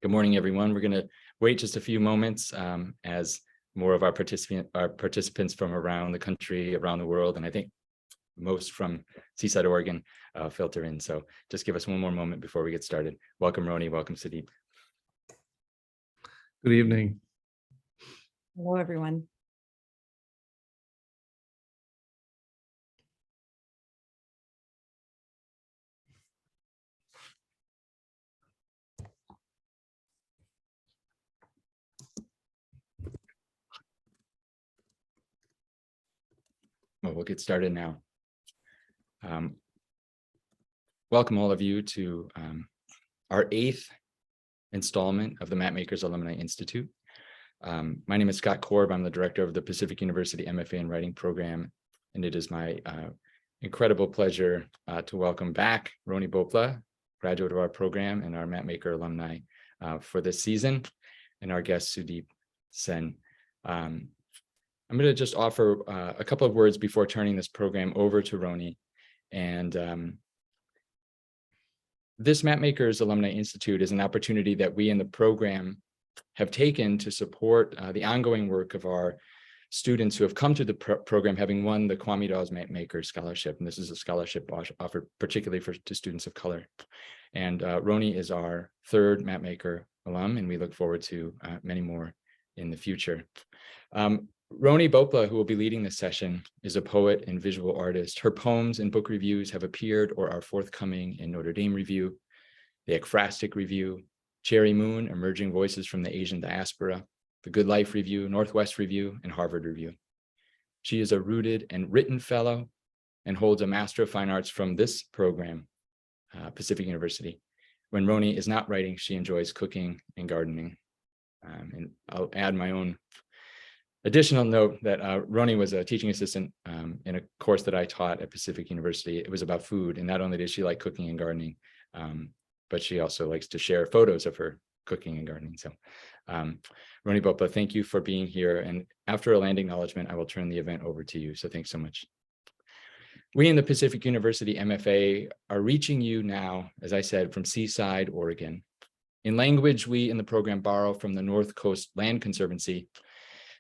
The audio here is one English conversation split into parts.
Good morning, everyone. We're going to wait just a few moments as more of our participants from around the country, around the world, and I think most from Seaside, Oregon, filter in. So just give us one more moment before we get started. Welcome, Rhony. Welcome, Sudeep. Good evening. Hello, everyone. Well, we'll get started now. Welcome all of you to our 8th installment of the Mapmakers Alumni Institute. My name is Scott Korb. I'm the director of the Pacific University MFA in Writing program, and it is my incredible pleasure to welcome back Rhony Bhopla, graduate of our program and our Mapmaker alumni for this season, and our guest Sudeep Sen. I'm going to just offer a couple of words before turning this program over to Rhony. And this Mapmakers Alumni Institute is an opportunity that we in the program have taken to support the ongoing work of our students who have come to the program having won the Kwame Dawes Mapmaker Scholarship. And this is a scholarship offered particularly to students of color. And Rhony is our 3rd Mapmaker alum, and we look forward to many more in the future. Rhony Bhopla, who will be leading this session, is a poet and visual artist. Her poems and book reviews have appeared or are forthcoming in Notre Dame Review, the Ekphrastic Review, Cherry Moon, Emerging Voices from the Asian Diaspora, the Good Life Review, Northwest Review, and Harvard Review. She is a rooted and written fellow and holds a Master of Fine Arts from this program, Pacific University. When Rhony is not writing, she enjoys cooking and gardening. And I'll add my own additional note that Rhony was a teaching assistant in a course that I taught at Pacific University. It was about food, and not only did she like cooking and gardening, but she also likes to share photos of her cooking and gardening. So Rhony Bhopla, thank you for being here. And after a land acknowledgement, I will turn the event over to you. So thanks so much. We in the Pacific University MFA are reaching you now, as I said, from Seaside, Oregon. In language we in the program borrow from the North Coast Land Conservancy,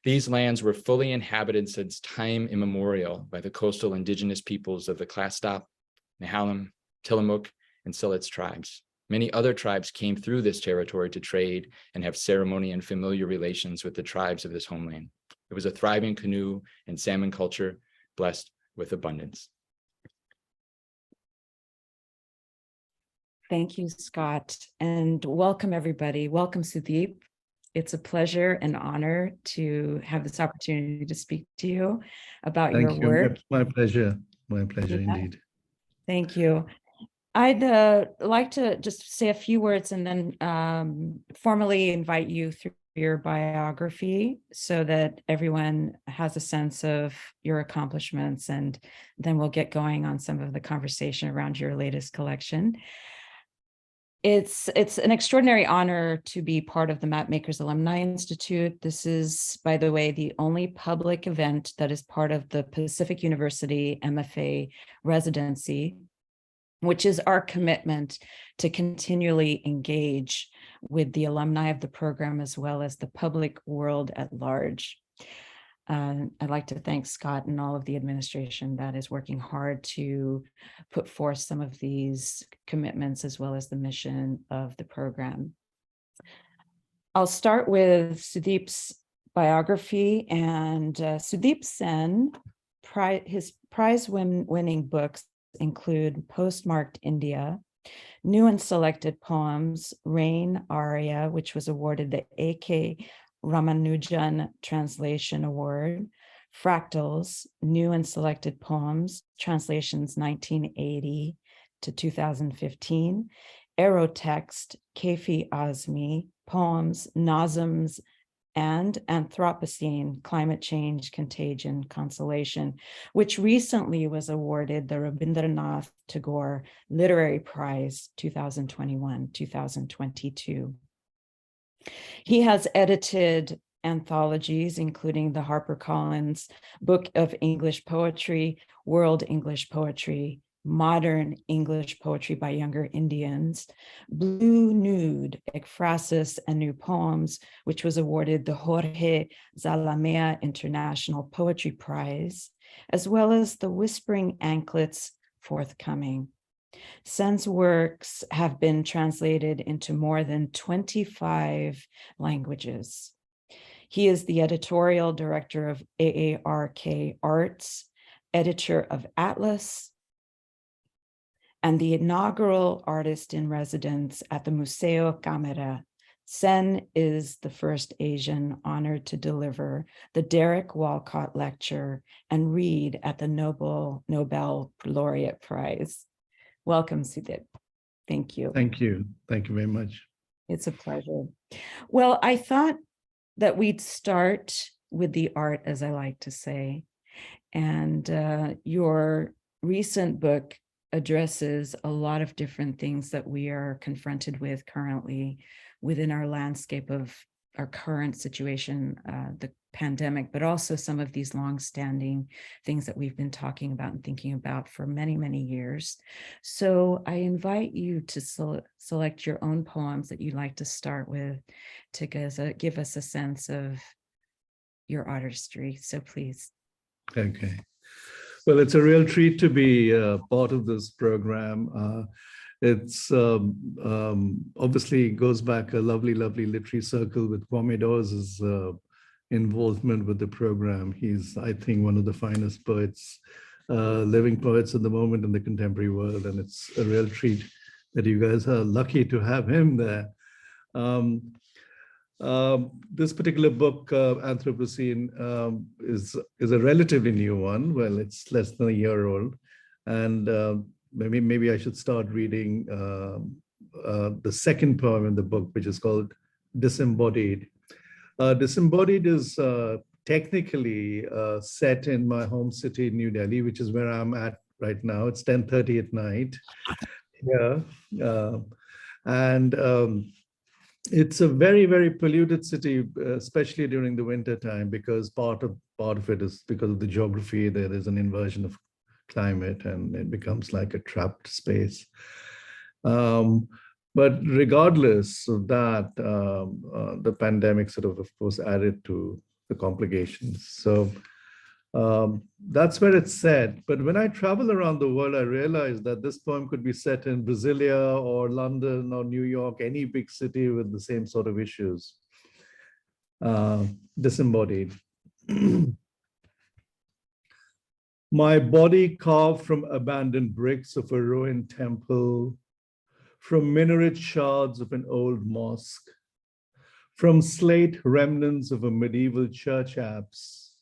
these lands were fully inhabited since time immemorial by the coastal indigenous peoples of the Clastop, Nehalem, Tillamook, and Siletz tribes. Many other tribes came through this territory to trade and have ceremony and familiar relations with the tribes of this homeland. It was a thriving canoe and salmon culture blessed with abundance. Thank you, Scott, and welcome, everybody. Welcome, Sudeep. It's a pleasure and honor to have this opportunity to speak to you about your work. My pleasure. My pleasure indeed. Thank you. I'd like to just say a few words and then formally invite you through your biography so that everyone has a sense of your accomplishments, and then we'll get going on some of the conversation around your latest collection. It's an extraordinary honor to be part of the Mapmakers Alumni Institute. This is, by the way, the only public event that is part of the Pacific University MFA residency, which is our commitment to continually engage with the alumni of the program as well as the public world at large. I'd like to thank Scott and all of the administration that is working hard to put forth some of these commitments as well as the mission of the program. I'll start with Sudeep's biography, and Sudeep Sen, his prize-winning books include Postmarked India, New and Selected Poems, Rain Aria, which was awarded the A.K. Ramanujan Translation Award, Fractals, New and Selected Poems, translations 1980 to 2015, Aerotext, Kafi Azmi, Poems, Nazms, and Anthropocene, Climate Change, Contagion, Consolation, which recently was awarded the Rabindranath Tagore Literary Prize 2021-2022. He has edited anthologies, including the HarperCollins Book of English Poetry, World English Poetry, Modern English Poetry by Younger Indians, Blue Nude, include Ekphrasis and New Poems, which was awarded the Jorge Zalamea International Poetry Prize, as well as the Whispering Anklets forthcoming. Sen's works have been translated into more than 25 languages. He is the editorial director of AARK Arts, editor of Atlas, and the inaugural artist in residence at the Museo Camera. Sen is the first Asian honored to deliver the Derek Walcott Lecture and read at the Nobel Laureate Prize. Welcome, Sudeep. Thank you. Thank you. Thank you very much. It's a pleasure. Well, I thought that we'd start with the art, as I like to say. And your recent book addresses a lot of different things that we are confronted with currently within our landscape of our current situation, the pandemic, but also some of these longstanding things that we've been talking about and thinking about for many, many years. So I invite you to select your own poems that you'd like to start with to give us a sense of your artistry. So please. Okay. Well, it's a real treat to be part of this program. It's obviously goes back a lovely, lovely literary circle with Kwame Dawes' involvement with the program. He's, I think, one of the finest poets, living poets at the moment in the contemporary world. And it's a real treat that you guys are lucky to have him there. This particular book, Anthropocene, is a relatively new one. Well, it's less than a year old. And maybe I should start reading the second poem in the book, which is called Disembodied. Disembodied is technically set in my home city, New Delhi, which is where I'm at right now. It's 10:30 at night. Yeah. It's a very, very polluted city, especially during the winter time, because part of it is because of the geography. There is an inversion of climate, and it becomes like a trapped space. But regardless of that, the pandemic sort of course, added to the complications. So that's where it's set. But when I travel around the world, I realize that this poem could be set in Brasilia or London or New York, any big city with the same sort of issues. Disembodied. My body carved from abandoned bricks of a ruined temple, from minaret shards of an old mosque, from slate remnants of a medieval church apse,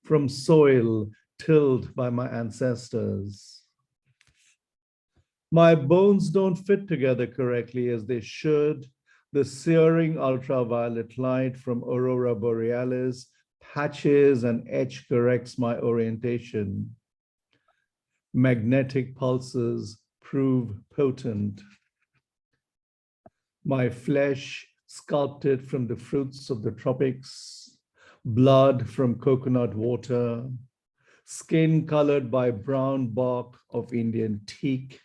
from soil tilled by my ancestors. My bones don't fit together correctly as they should. The searing ultraviolet light from Aurora Borealis patches and etch corrects my orientation. Magnetic pulses prove potent. My flesh sculpted from the fruits of the tropics, blood from coconut water, skin colored by brown bark of Indian teak.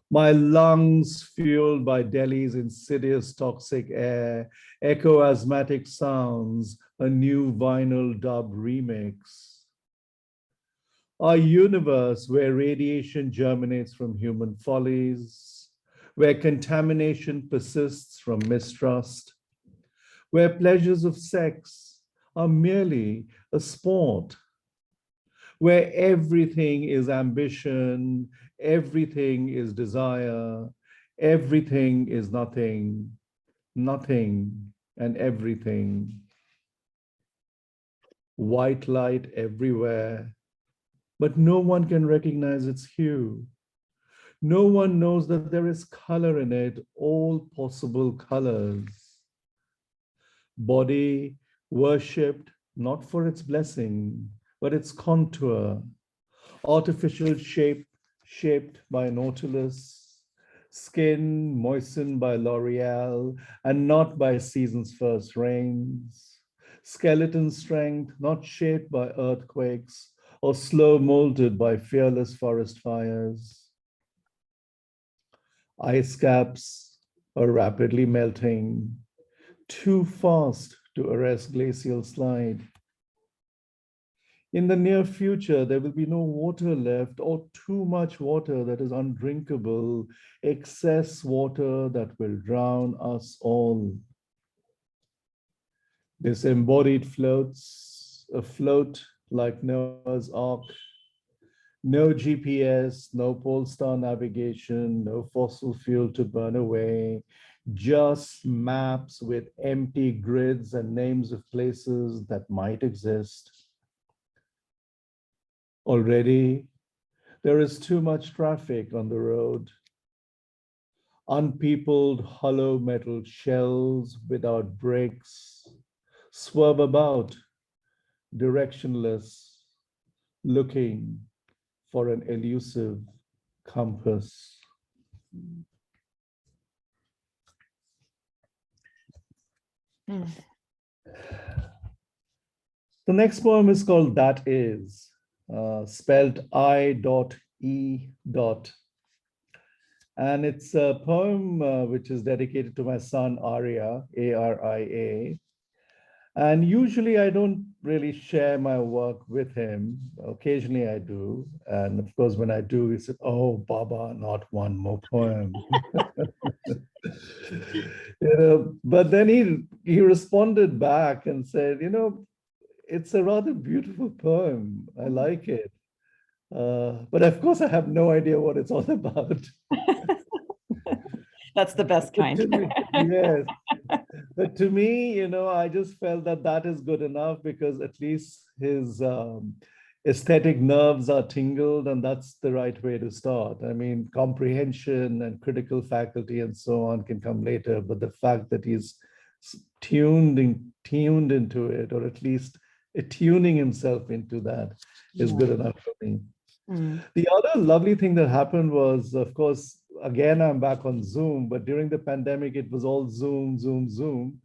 My lungs fueled by Delhi's insidious toxic air, echo asthmatic sounds, a new vinyl dub remix. Our universe where radiation germinates from human follies, where contamination persists from mistrust, where pleasures of sex are merely a sport, where everything is ambition, everything is desire, everything is nothing, nothing and everything. White light everywhere, but no one can recognize its hue. No one knows that there is color in it, all possible colors. Body worshipped not for its blessing, but its contour, artificial shape shaped by Nautilus, skin moistened by L'Oreal and not by season's first rains, skeleton strength not shaped by earthquakes or slow molded by fearless forest fires. Ice caps are rapidly melting, too fast to arrest glacial slide. In the near future, there will be no water left, or too much water that is undrinkable, excess water that will drown us all. Disembodied floats afloat like Noah's Ark. No GPS, no pole star navigation, no fossil fuel to burn away, just maps with empty grids and names of places that might exist. Already, there is too much traffic on the road. Unpeopled hollow metal shells without brakes swerve about, directionless, looking for an elusive compass. Hmm. The next poem is called That Is, spelled I.E. And it's a poem which is dedicated to my son, Arya, A-R-I-A. And usually I don't really share my work with him. Occasionally I do. And of course, when I do, he said, "Oh, Baba, not one more poem." But then he responded back and said, it's a rather beautiful poem. I like it. But of course, I have no idea what it's all about. That's the best kind. Yes. But to me, I just felt that is good enough, because at least his aesthetic nerves are tingled, and that's the right way to start. I mean, comprehension and critical faculty and so on can come later, but the fact that he's tuned into it, or at least attuning himself into that, is good enough for me. Mm. The other lovely thing that happened was, of course, again, I'm back on Zoom, but during the pandemic, it was all Zoom.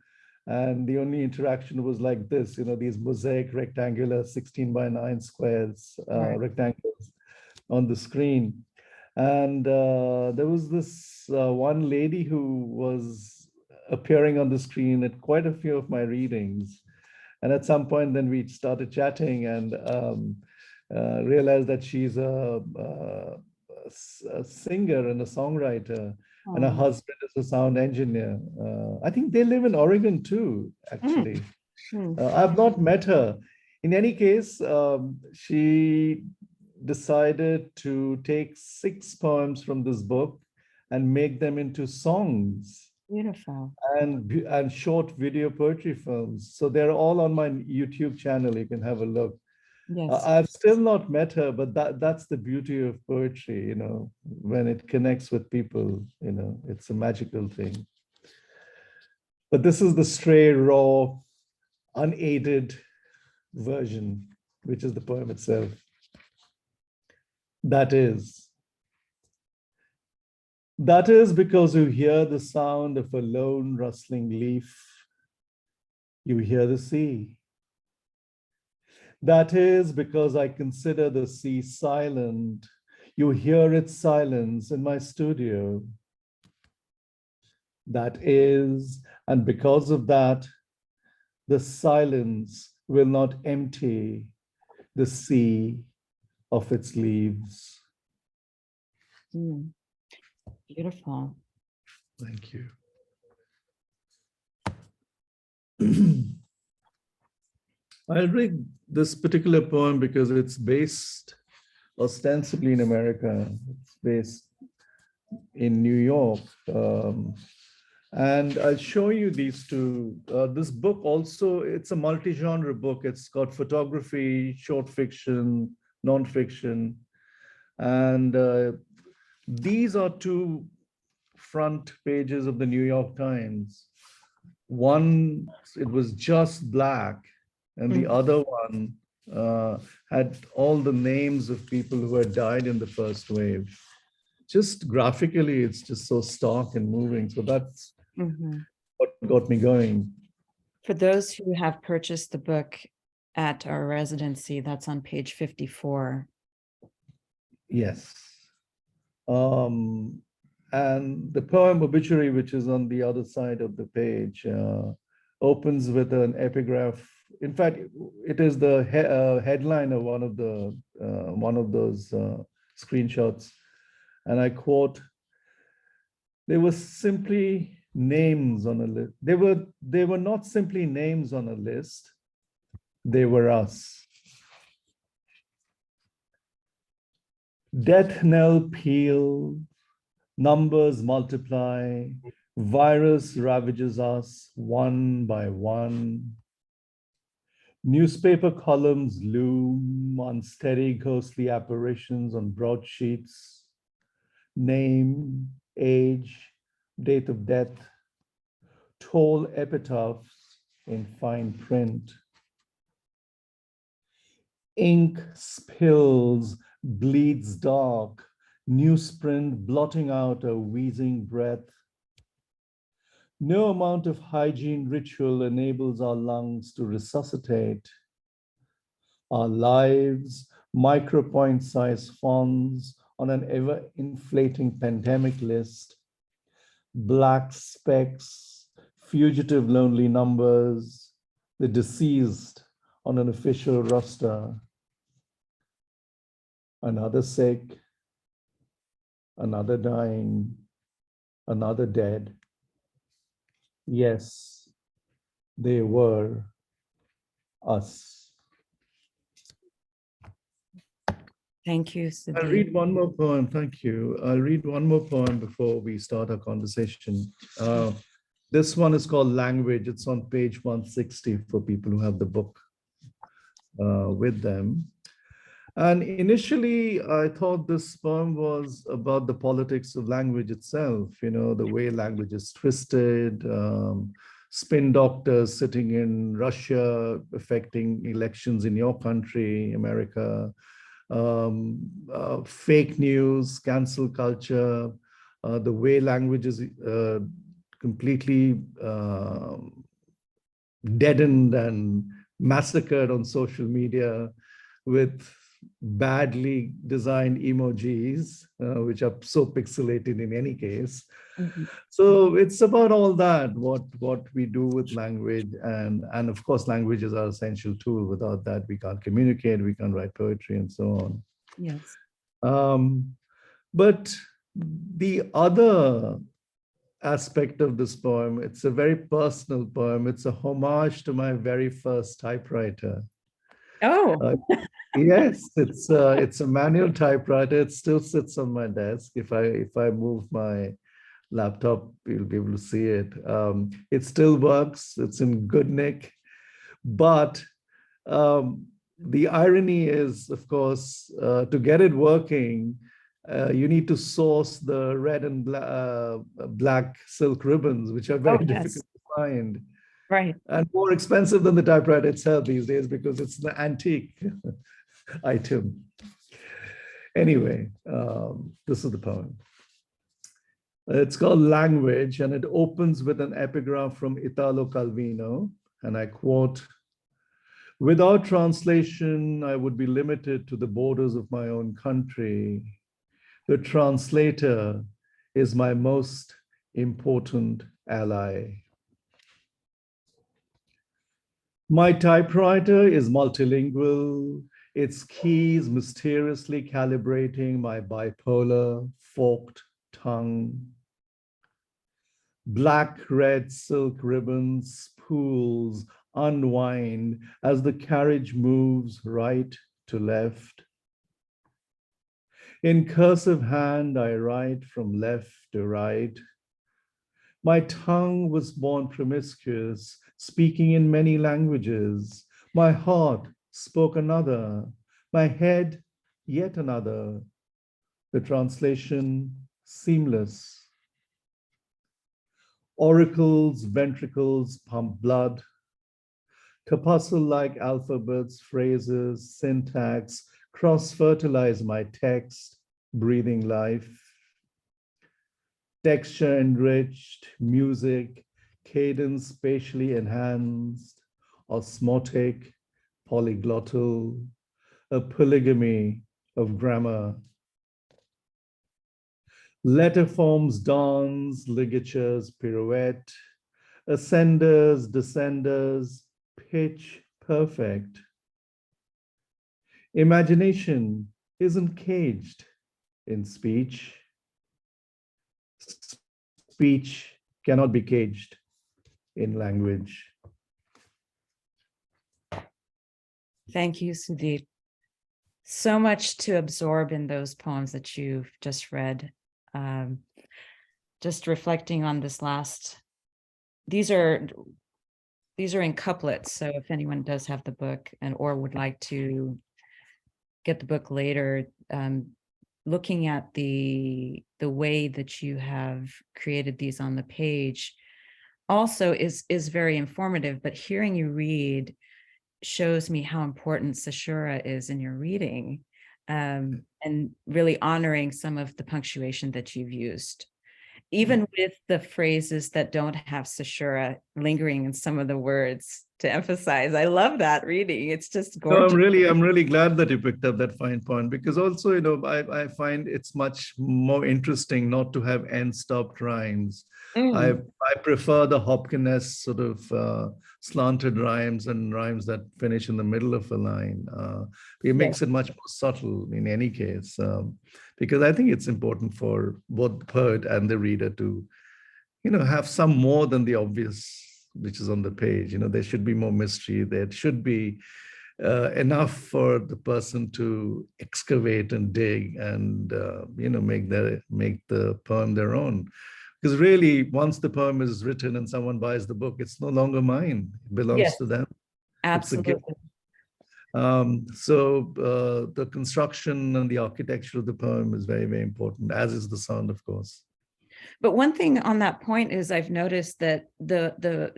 And the only interaction was like this, these mosaic rectangular 16:9 squares, Right. rectangles on the screen. And there was this one lady who was appearing on the screen at quite a few of my readings. And at some point, then we started chatting, and realized that she's a singer and a songwriter, and her husband is a sound engineer. I think they live in Oregon too, actually. I've not met her. In any case, she decided to take 6 poems from this book and make them into songs. Beautiful. And short video poetry films. So they're all on my YouTube channel. You can have a look. Yes. I've still not met her, but that's the beauty of poetry, when it connects with people, it's a magical thing. But this is the stray, raw, unaided version, which is the poem itself. That is because you hear the sound of a lone rustling leaf. You hear the sea. That is because I consider the sea silent. You hear its silence in my studio. That is, and because of that, the silence will not empty the sea of its leaves. Beautiful. Thank you. I'll read this particular poem because it's based ostensibly in America. It's based in New York. And I'll show you these two. This book also, it's a multi-genre book. It's got photography, short fiction, nonfiction. And these are 2 front pages of the New York Times. One, it was just black, and the other one had all the names of people who had died in the first wave. Just graphically, it's just so stark and moving. So that's what got me going. For those who have purchased the book at our residency, that's on page 54. Yes. And And the poem Obituary, which is on the other side of the page, opens with an epigraph. In fact, it is the headline of one of those screenshots. And I quote, "They were simply names on a list. They were not simply names on a list. They were us." Death knell peal, numbers multiply, virus ravages us one by one. Newspaper columns loom, unsteady ghostly apparitions on broadsheets. Name, age, date of death, tall epitaphs in fine print. Ink spills, bleeds dark, newsprint blotting out a wheezing breath. No amount of hygiene ritual enables our lungs to resuscitate. Our lives, micropoint-sized fonts on an ever-inflating pandemic list. Black specks, fugitive lonely numbers, the deceased on an official roster. Another sick, another dying, another dead. Yes, they were us. Thank you, I'll Sudeep. read one more poem. Thank you. I'll read one more poem before we start our conversation. This one is called Language. It's on page 160 for people who have the book with them. And initially, I thought this poem was about the politics of language itself, you know, the way language is twisted, spin doctors sitting in Russia, affecting elections in your country, America, fake news, cancel culture, the way language is completely deadened and massacred on social media with badly designed emojis, which are so pixelated in any case. Mm-hmm. So it's about all that, what we do with language. And of course, language is our essential tool. Without that, we can't communicate, we can't write poetry and so on. Yes. But the other aspect of this poem, it's a very personal poem. It's a homage to my very first typewriter. Oh. Yes, it's a manual typewriter. It still sits on my desk. If I move my laptop, you'll be able to see it. It still works. It's in good nick. But the irony is, of course, to get it working, you need to source the red and black silk ribbons, which are very difficult to find. Right. And more expensive than the typewriter itself these days because it's the antique item. Anyway, this is the poem. It's called Language, and it opens with an epigraph from Italo Calvino, and I quote, "Without translation, I would be limited to the borders of my own country. The translator is my most important ally. My typewriter is multilingual, its keys mysteriously calibrating my bipolar, forked tongue. Black red silk ribbons, spools unwind as the carriage moves right to left. In cursive hand, I write from left to right. My tongue was born promiscuous, speaking in many languages. My heart spoke another, my head yet another. The translation seamless. Oracles, ventricles pump blood. Corpuscle-like alphabets, phrases, syntax, cross-fertilize my text, breathing life. Texture enriched, music, cadence spatially enhanced, osmotic, polyglottal, a polygamy of grammar. Letter forms dance, ligatures, pirouette, ascenders, descenders, pitch perfect. Imagination isn't caged in speech. Speech cannot be caged in language. Thank you, Sudeep. So much to absorb in those poems that you've just read. Just reflecting on this last, these are in couplets. So if anyone does have the book or would like to get the book later, looking at the way that you have created these on the page also is very informative, but hearing you read shows me how important caesura is in your reading, and really honoring some of the punctuation that you've used, even with the phrases that don't have caesura lingering in some of the words to emphasize. I love that reading. It's just gorgeous. No, I'm really glad that you picked up that fine point, because also, I find it's much more interesting not to have end-stopped rhymes. I prefer the Hopkins-esque sort of slanted rhymes and rhymes that finish in the middle of a line. It makes it much more subtle in any case, because I think it's important for both the poet and the reader to, have some more than the obvious which is on the page. There should be more mystery. There should be enough for the person to excavate and dig and make the poem their own. Because really, once the poem is written and someone buys the book, it's no longer mine. It belongs to them. Absolutely. It's a gift. So the construction and the architecture of the poem is very, very important, as is the sound, of course. But one thing on that point is I've noticed that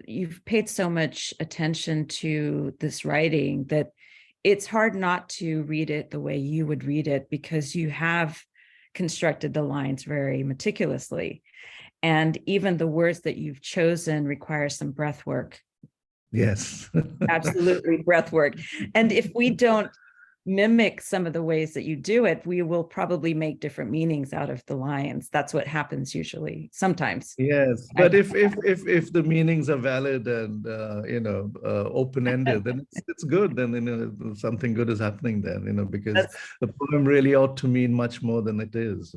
you've paid so much attention to this writing that it's hard not to read it the way you would read it, because you have constructed the lines very meticulously. And even the words that you've chosen require some breath work. Yes. Absolutely, breath work. And if we don't mimic some of the ways that you do it, we will probably make different meanings out of the lines. That's what happens usually, sometimes. Yes, but if the meanings are valid and open-ended, then it's good. Then something good is happening then. Because the poem really ought to mean much more than it is.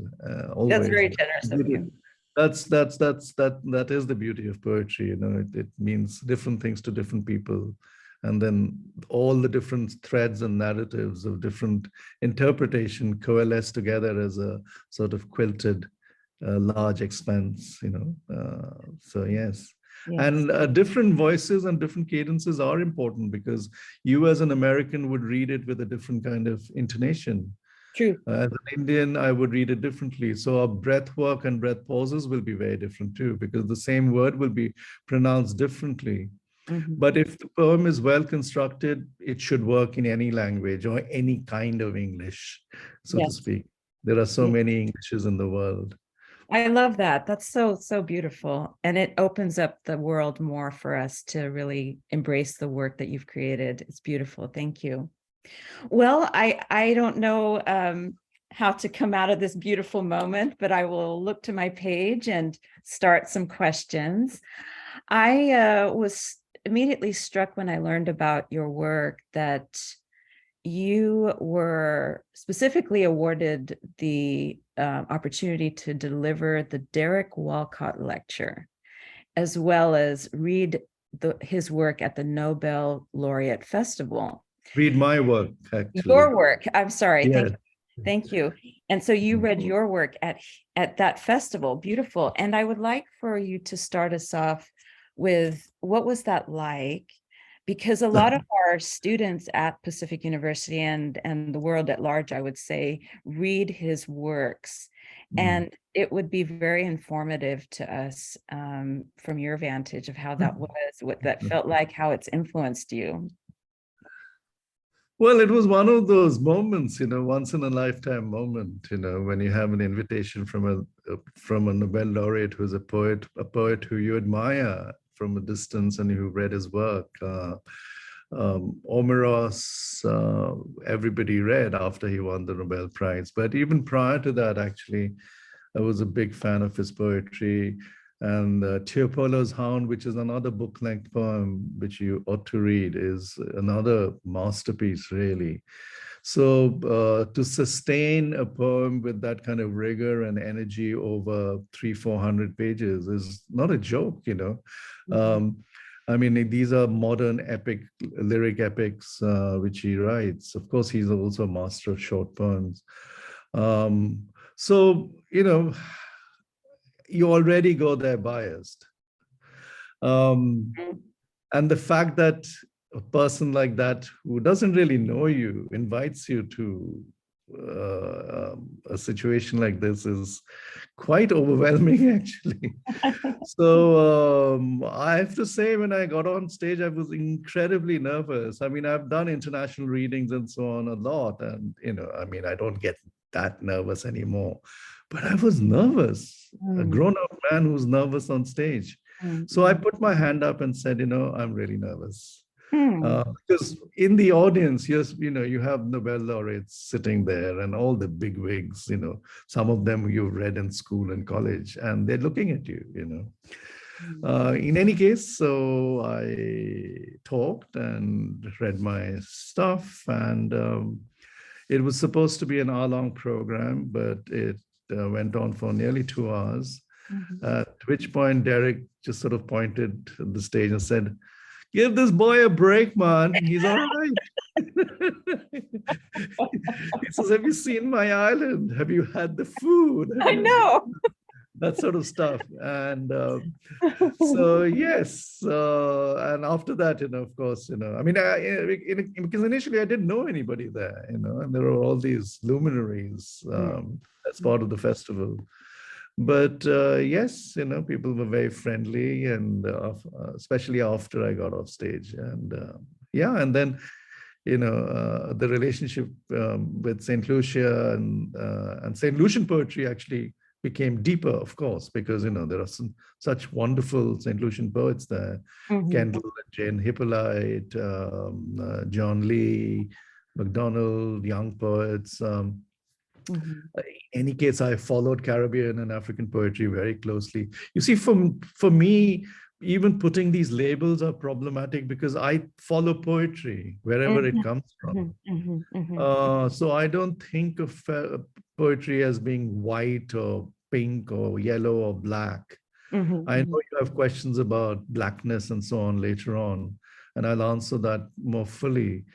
Always. That's very generous of you. That is the beauty of poetry. It means different things to different people. And then all the different threads and narratives of different interpretation coalesce together as a sort of quilted large expanse, so yes. And different voices and different cadences are important, because you as an American would read it with a different kind of intonation. True. As an Indian, I would read it differently. So our breath work and breath pauses will be very different too, because the same word will be pronounced differently. But if the poem is well constructed, it should work in any language or any kind of English, so to speak. There are so many Englishes in the world. I love that. That's so beautiful. And it opens up the world more for us to really embrace the work that you've created. It's beautiful. Thank you. Well, I don't know how to come out of this beautiful moment, but I will look to my page and start some questions. I was immediately struck when I learned about your work that you were specifically awarded the opportunity to deliver the Derek Walcott Lecture, as well as read his work at the Nobel Laureate Festival. Read my work, actually. Your work. I'm sorry. Yes. Thank you. And so you read your work at that festival. Beautiful. And I would like for you to start us off with what was that like? Because a lot of our students at Pacific University and the world at large, I would say, read his works. And it would be very informative to us from your vantage of how that was, what that felt like, how it's influenced you. Well, it was one of those moments, once in a lifetime moment, when you have an invitation from a Nobel laureate who's a poet who you admire from a distance and who read his work. Omeros, everybody read after he won the Nobel Prize. But even prior to that, actually, I was a big fan of his poetry. And Teopolo's Hound, which is another book-length poem, which you ought to read, is another masterpiece, really. So to sustain a poem with that kind of rigor and energy over 300-400 pages is not a joke, you know. I mean, these are modern epic, lyric epics, which he writes. Of course, he's also a master of short poems. So, you know, you already go there biased. And the fact that a person like that who doesn't really know you invites you to a situation like this is quite overwhelming, actually. So I have to say, when I got on stage, I was incredibly nervous. I mean, I've done international readings and so on a lot, and you know, I mean, I don't get that nervous anymore, but I was nervous. A grown-up man who's nervous on stage. So I put my hand up and said, you know, I'm really nervous. Because in the audience, yes, you know, you have Nobel laureates sitting there and all the big wigs, you know, some of them you've read in school and college, and they're looking at you, you know. In any case, so I talked and read my stuff, and it was supposed to be an hour-long program, but it went on for nearly 2 hours. At which point Derek just sort of pointed at the stage and said, "Give this boy a break, man. He's all right." He says, "Have you seen my island? Have you had the food?" I know. That sort of stuff. And so, yes. And after that, you know, of course, you know, I mean, because initially I didn't know anybody there, you know, and there were all these luminaries as part of the festival. But yes, you know, people were very friendly, and especially after I got off stage. And yeah, and then, you know, the relationship with St. Lucia and St. Lucian poetry actually became deeper, of course, because, you know, there are such wonderful St. Lucian poets there. Kendall, Jane Hippolyte, John Lee, MacDonald, young poets. In any case, I followed Caribbean and African poetry very closely. You see, for me, even putting these labels are problematic because I follow poetry wherever it comes from. So I don't think of poetry as being white or pink or yellow or black. I know you have questions about blackness and so on later on, and I'll answer that more fully.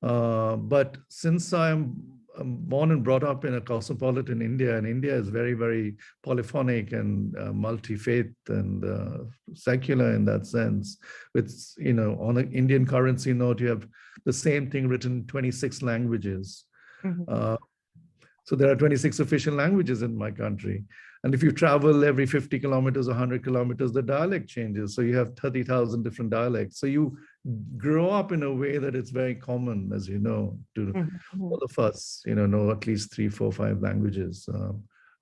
But since I'm born and brought up in a cosmopolitan India, and India is very, very polyphonic and multi-faith and secular in that sense. With, you know, on an Indian currency note, you have the same thing written in 26 languages. So there are 26 official languages in my country. And if you travel every 50 kilometers or 100 kilometers, the dialect changes. So you have 30,000 different dialects. So you grow up in a way that it's very common, as you know, to all of us, you know at least 3, 4, 5 languages.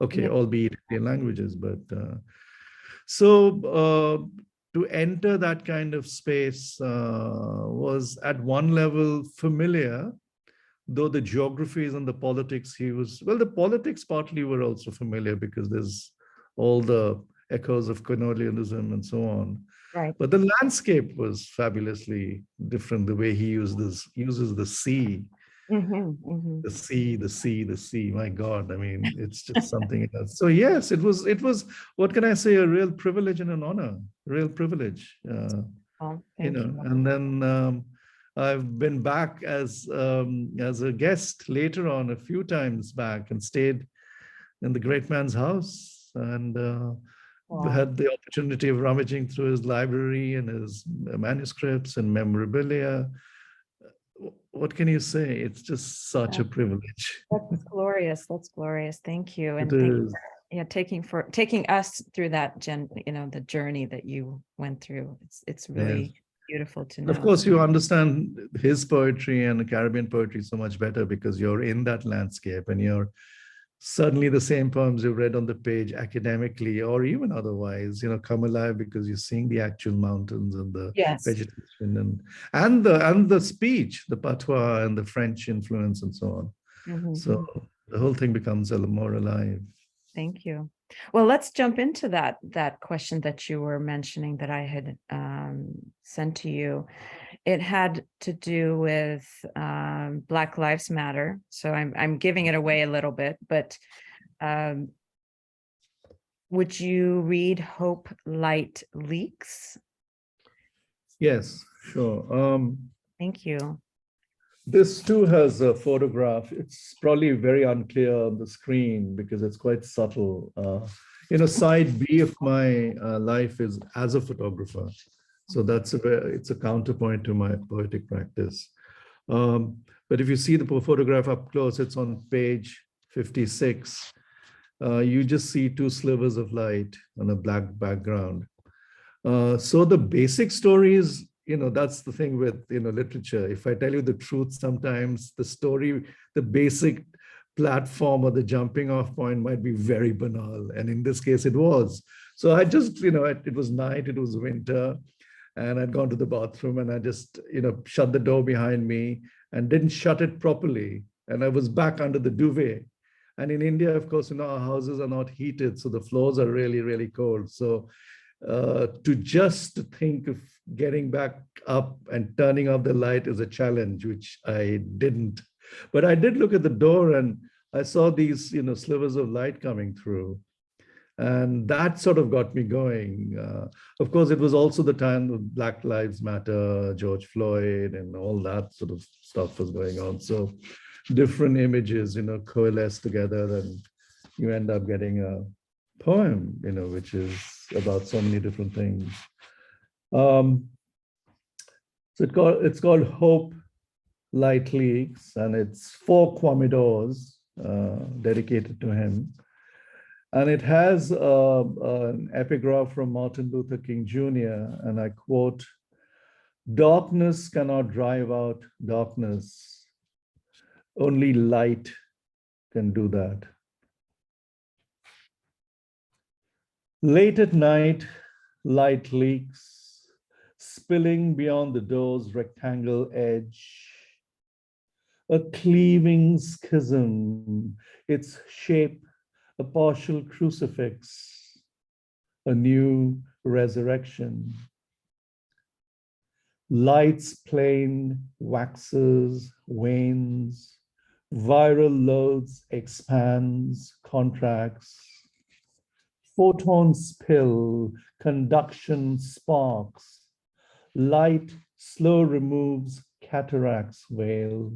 Okay, albeit Indian languages, but so to enter that kind of space was at one level familiar, though the geographies and the politics the politics partly were also familiar because there's all the echoes of colonialism and so on. Right. But the landscape was fabulously different, the way he uses the sea. The sea, my God. I mean, it's just something else. So yes, it was, what can I say, a real privilege and an honor, real privilege. You know, and then I've been back as a guest later on a few times back and stayed in the great man's house, and had the opportunity of rummaging through his library and his manuscripts and memorabilia. What can you say? It's just such a privilege. That's glorious. That's glorious. Thank you. And thank you for taking us through that the journey that you went through. It's really beautiful to know. Of course, you understand his poetry and Caribbean poetry so much better because you're in that landscape, and you're suddenly the same poems you read on the page academically or even otherwise, you know, come alive because you're seeing the actual mountains and the vegetation and the speech, the patois and the French influence and so on. So the whole thing becomes a little more alive. Thank you. Well, let's jump into that question that you were mentioning that I had sent to you. It had to do with Black Lives Matter. So I'm giving it away a little bit, but would you read Hope Light Leaks? Yes, sure. Thank you. This too has a photograph. It's probably very unclear on the screen because it's quite subtle. Side B of my life is as a photographer. So it's a counterpoint to my poetic practice. But if you see the photograph up close, it's on page 56. You just see two slivers of light on a black background. So the basic story is, that's the thing with, literature. If I tell you the truth, sometimes the story, the basic platform or the jumping off point might be very banal. And in this case, it was. So I just, it was night, it was winter, and I'd gone to the bathroom and I just, shut the door behind me and didn't shut it properly. And I was back under the duvet. And in India, of course, our houses are not heated. So the floors are really, really cold. So to just think of getting back up and turning off the light is a challenge, which I didn't. But I did look at the door and I saw these, slivers of light coming through. And that sort of got me going. Of course, it was also the time of Black Lives Matter, George Floyd, and all that sort of stuff was going on. So different images, coalesce together, and you end up getting a poem, which is about so many different things. So it's called Hope Light Leaks, and it's for Kwame Dawes, dedicated to him. And it has an epigraph from Martin Luther King Jr., and I quote, "Darkness cannot drive out darkness. Only light can do that." Late at night, light leaks, spilling beyond the door's rectangle edge. A cleaving schism, its shape a partial crucifix, a new resurrection. Light's plane waxes, wanes, viral loads expands, contracts. Photons spill, conduction sparks. Light slow removes cataracts veil.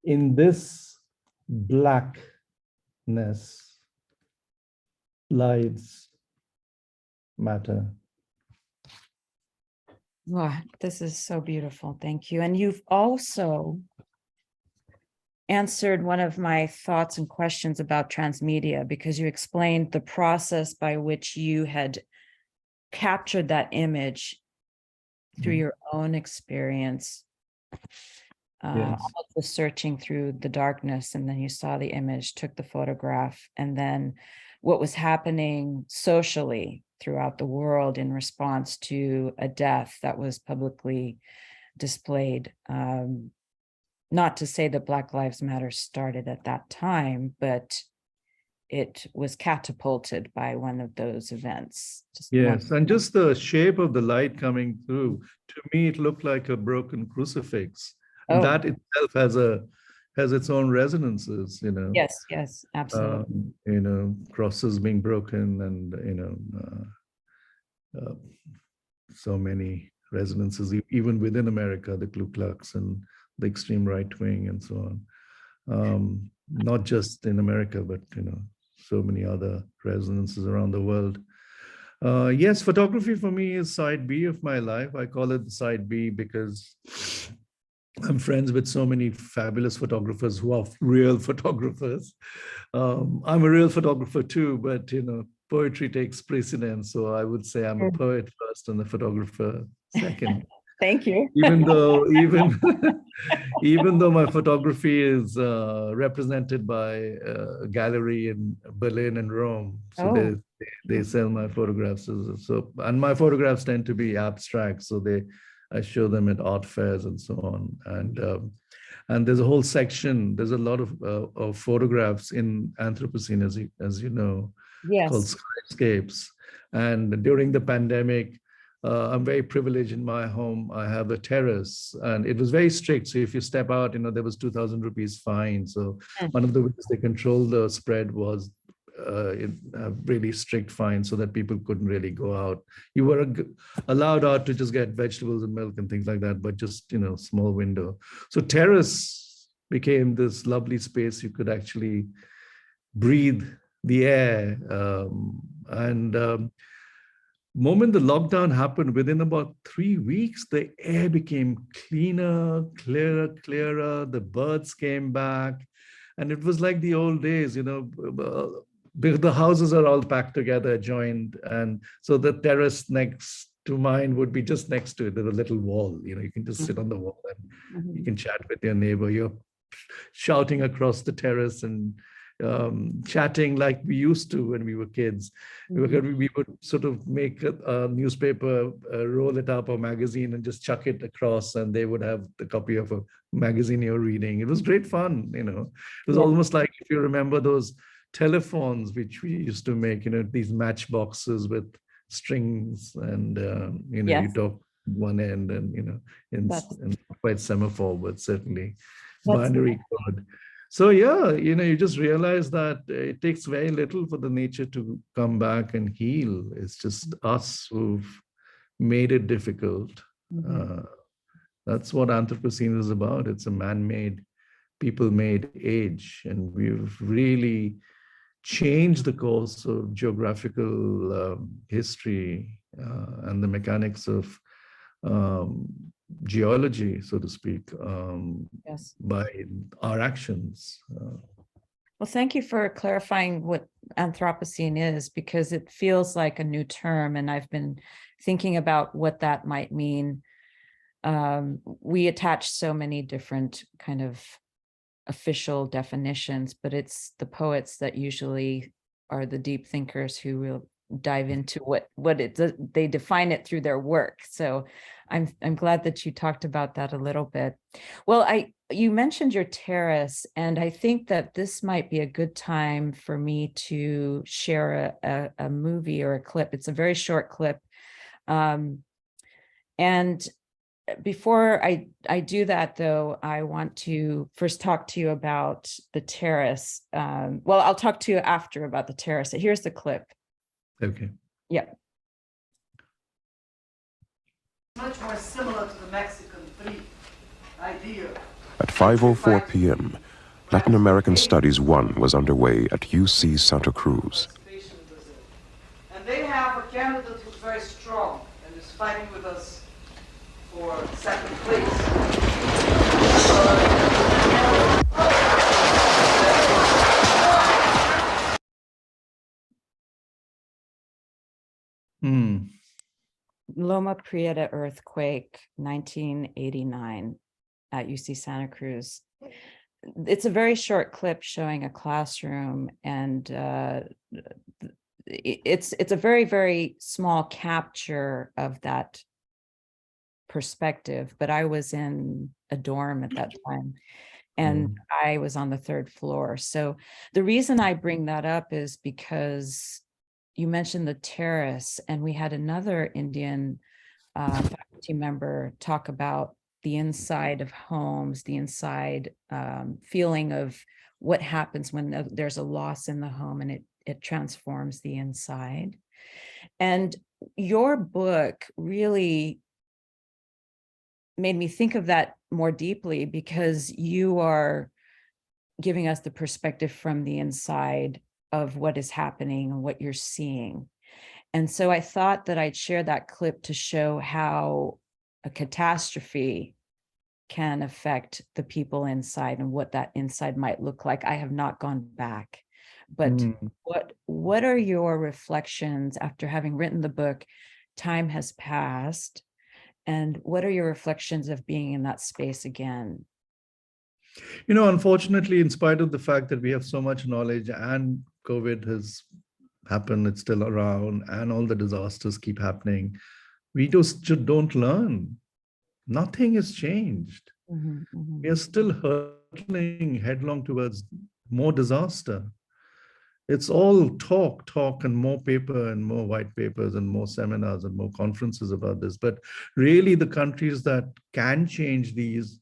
In this blackness, lives matter. Wow, this is so beautiful. Thank you. And you've also answered one of my thoughts and questions about transmedia, because you explained the process by which you had captured that image through your own experience. Yes. All of the searching through the darkness, and then you saw the image, took the photograph, and then what was happening socially throughout the world in response to a death that was publicly displayed. Not to say that Black Lives Matter started at that time, but it was catapulted by one of those events. Yes, and just the shape of the light coming through, to me, it looked like a broken crucifix. And that itself has its own resonances, Yes, absolutely. Crosses being broken and, so many resonances, even within America, the Ku Klux and the extreme right wing and so on. Not just in America, but, so many other resonances around the world. Yes, photography for me is side B of my life. I call it the side B because I'm friends with so many fabulous photographers who are real photographers. I'm a real photographer too, but poetry takes precedence. So I would say I'm a poet first and a photographer second. Thank you. Even though my photography is represented by a gallery in Berlin and Rome, so they sell my photographs. And my photographs tend to be abstract, so I show them at art fairs and so on. And there's a whole section, there's a lot of photographs in Anthropocene, as you know, called Yes. Skyscapes. And during the pandemic, I'm very privileged in my home. I have a terrace and it was very strict. So if you step out, there was 2,000 rupees fine. So one of the ways they controlled the spread was really strict fines so that people couldn't really go out. You were allowed out to just get vegetables and milk and things like that, but just, small window. So terrace became this lovely space you could actually breathe the air. Moment the lockdown happened, within about 3 weeks, the air became cleaner, clearer. The birds came back. And it was like the old days, the houses are all packed together, joined. And so the terrace next to mine would be just next to it. There's a little wall, you can just sit on the wall and you can chat with your neighbor. You're shouting across the terrace and chatting like we used to when we were kids. We would sort of make a newspaper, roll it up, a magazine, and just chuck it across, and they would have the copy of a magazine you're reading. It was great fun, It was almost like, if you remember those telephones which we used to make, these matchboxes with strings, and you talk one end, and and quite semaphore, but certainly binary code. So you just realize that it takes very little for the nature to come back and heal. It's just us who've made it difficult. That's what Anthropocene is about. It's a man-made, people-made age, and we've really changed the course of geographical history and the mechanics of geology, so to speak, by our actions. Well, thank you for clarifying what Anthropocene is, because it feels like a new term, and I've been thinking about what that might mean. We attach so many different kind of official definitions, but it's the poets that usually are the deep thinkers who will dive into what they define it through their work. So I'm glad that you talked about that a little bit. Well, you mentioned your terrace, and I think that this might be a good time for me to share a movie or a clip. It's a very short clip. And before I do that, though, I want to first talk to you about the terrace. Well, I'll talk to you after about the terrace. Here's the clip. Okay. Yeah. Much more similar to the Mexican tree idea. At 5:04 p.m., Latin American Studies 1 was underway at UC Santa Cruz. And they have a candidate who's very strong and is fighting with us for second place. Loma Prieta earthquake, 1989 at UC Santa Cruz. It's a very short clip showing a classroom, and it's a very, very small capture of that perspective. But I was in a dorm at that time, and I was on the 3rd floor. So the reason I bring that up is because you mentioned the terrace, and we had another Indian faculty member talk about the inside of homes, the inside feeling of what happens when there's a loss in the home, and it transforms the inside. And your book really made me think of that more deeply, because you are giving us the perspective from the inside of what is happening and what you're seeing. And so I thought that I'd share that clip to show how a catastrophe can affect the people inside and what that inside might look like. I have not gone back, but what are your reflections after having written the book? Time has passed, and what are your reflections of being in that space again? Unfortunately, in spite of the fact that we have so much knowledge and COVID has happened, it's still around, and all the disasters keep happening, we just don't learn. Nothing has changed. We are still hurtling headlong towards more disaster. It's all talk, and more paper and more white papers and more seminars and more conferences about this. But really, the countries that can change these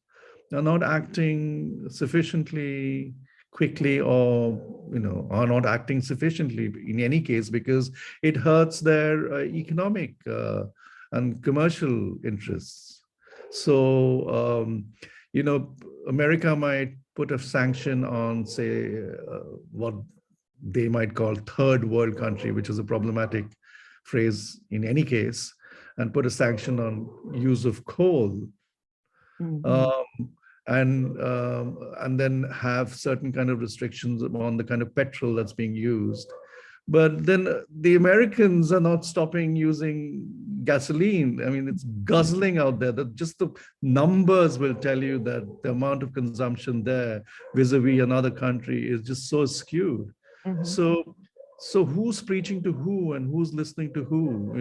are not acting sufficiently quickly, or are not acting sufficiently in any case, because it hurts their economic and commercial interests. So America might put a sanction on, say, what they might call third world country, which is a problematic phrase in any case, and put a sanction on use of coal. And then have certain kind of restrictions on the kind of petrol that's being used. But then the Americans are not stopping using gasoline. I mean, it's guzzling out there. Just the numbers will tell you that the amount of consumption there vis-a-vis another country is just so skewed. So who's preaching to who and who's listening to who?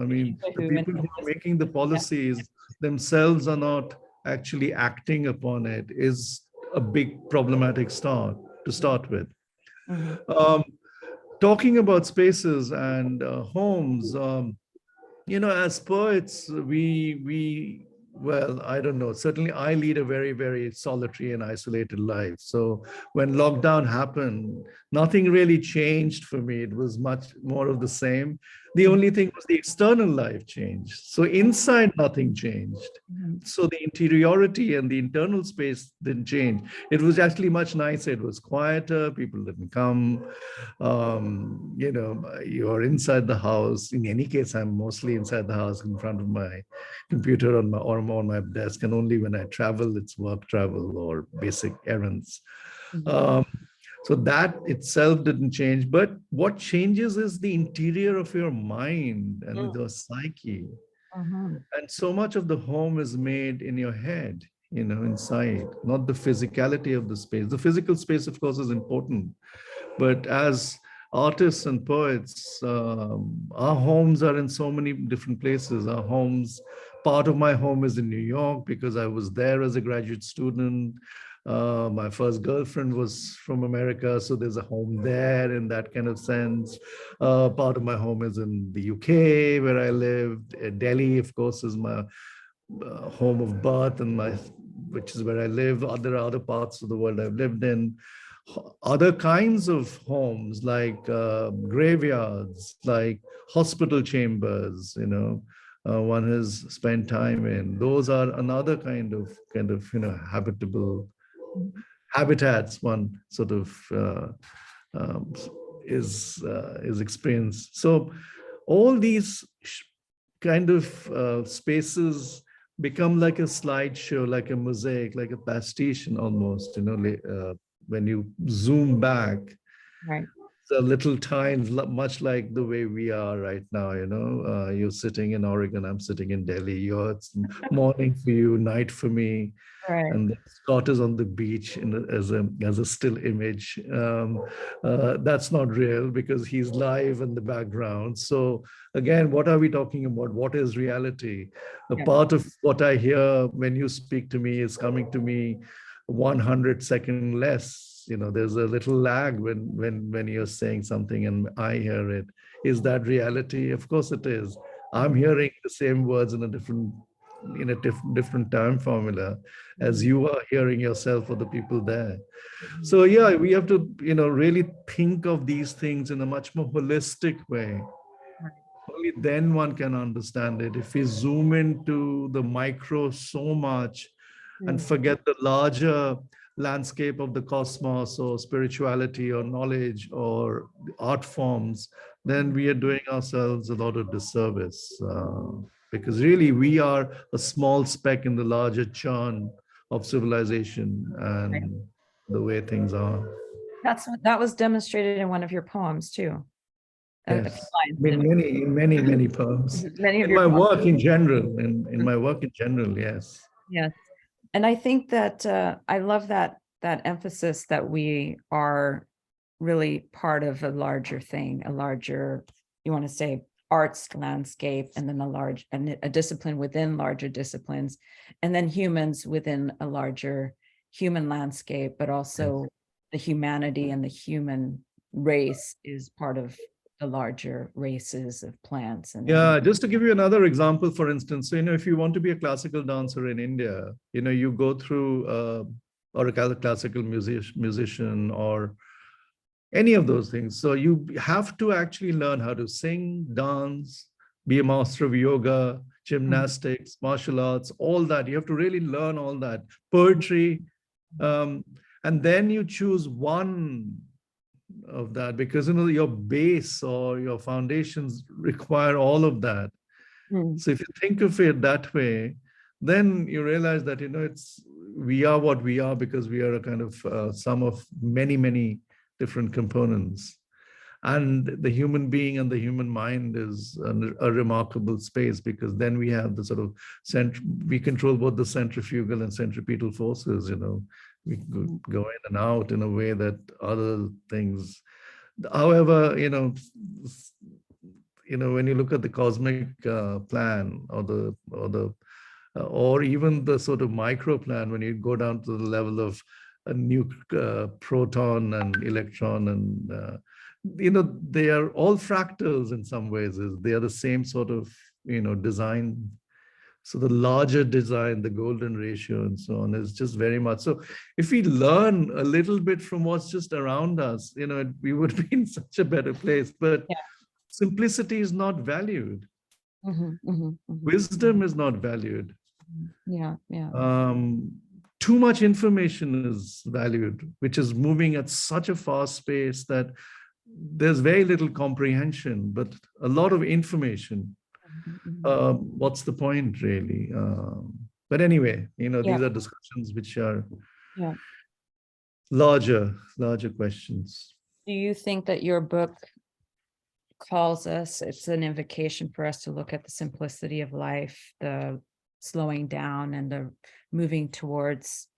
I mean, the people who are making the policies themselves are not actually acting upon it, is a big problematic start to start with. Talking about spaces and homes, as poets, well, I don't know. Certainly, I lead a very, very solitary and isolated life. So when lockdown happened, nothing really changed for me. It was much more of the same. The only thing was the external life changed. So inside, nothing changed. So the interiority and the internal space didn't change. It was actually much nicer. It was quieter. People didn't come. You're inside the house. In any case, I'm mostly inside the house in front of my computer on my desk. And only when I travel, it's work travel or basic errands. So that itself didn't change. But what changes is the interior of your mind and your psyche. And so much of the home is made in your head, inside, not the physicality of the space. The physical space, of course, is important. But as artists and poets, our homes are in so many different places. Part of my home is in New York because I was there as a graduate student. My first girlfriend was from America, so there's a home there in that kind of sense. Part of my home is in the UK, where I lived. Delhi, of course, is my home of birth, which is where I live. Other parts of the world I've lived in. Other kinds of homes, like graveyards, like hospital chambers, one has spent time in. Those are another kind of habitable habitats one sort of is experienced. So all these kind of spaces become like a slideshow, like a mosaic, like a pastiche almost, when you zoom back. Right. The little times, much like the way we are right now, you're sitting in Oregon, I'm sitting in Delhi. It's morning for you, night for me. Right. And Scott is on the beach as a still image. That's not real because he's live in the background. So again, what are we talking about? What is reality? A part of what I hear when you speak to me is coming to me 100 seconds less. There's a little lag when you're saying something and I hear it. Is that reality? Of course it is. I'm hearing the same words in a different time formula as you are hearing yourself or the people there. So yeah, we have to really think of these things in a much more holistic way. Only then one can understand it. If we zoom into the micro so much and forget the larger landscape of the cosmos or spirituality or knowledge or art forms, then we are doing ourselves a lot of disservice. Because really we are a small speck in the larger churn of civilization and the way things are. That was demonstrated in one of your poems too. Yes, many poems. Many of in your my poems. work in general, in my work in general, yes. Yes. And I think that I love that emphasis that we are really part of a larger thing, you want to say arts landscape, and then a discipline within larger disciplines, and then humans within a larger human landscape, but also the humanity and the human race is part of the larger races of plants. And yeah, just to give you another example, for instance, so, if you want to be a classical dancer in India, you go through or a classical musician or any of those things. So you have to actually learn how to sing, dance, be a master of yoga, gymnastics, martial arts, all that. You have to really learn all that, poetry. And then you choose one of that, because your base or your foundations require all of that. So if you think of it that way, then you realize that we are what we are because we are a kind of sum of many different components. And the human being and the human mind is a remarkable space, because then we have the sort of we control both the centrifugal and centripetal forces. We go in and out in a way that other things. However, when you look at the cosmic plan or even the sort of micro plan, when you go down to the level of a proton and electron, and they are all fractals in some ways. They are the same sort of design. So the larger design, the golden ratio and so on, is just very much so. If we learn a little bit from what's just around us, we would be in such a better place. But simplicity is not valued. Wisdom is not valued. Too much information is valued, which is moving at such a fast pace that there's very little comprehension, but a lot of information. What's the point, really? But anyway, these are discussions which are larger questions. Do you think that your book calls us, it's an invitation for us to look at the simplicity of life, the slowing down and the moving towards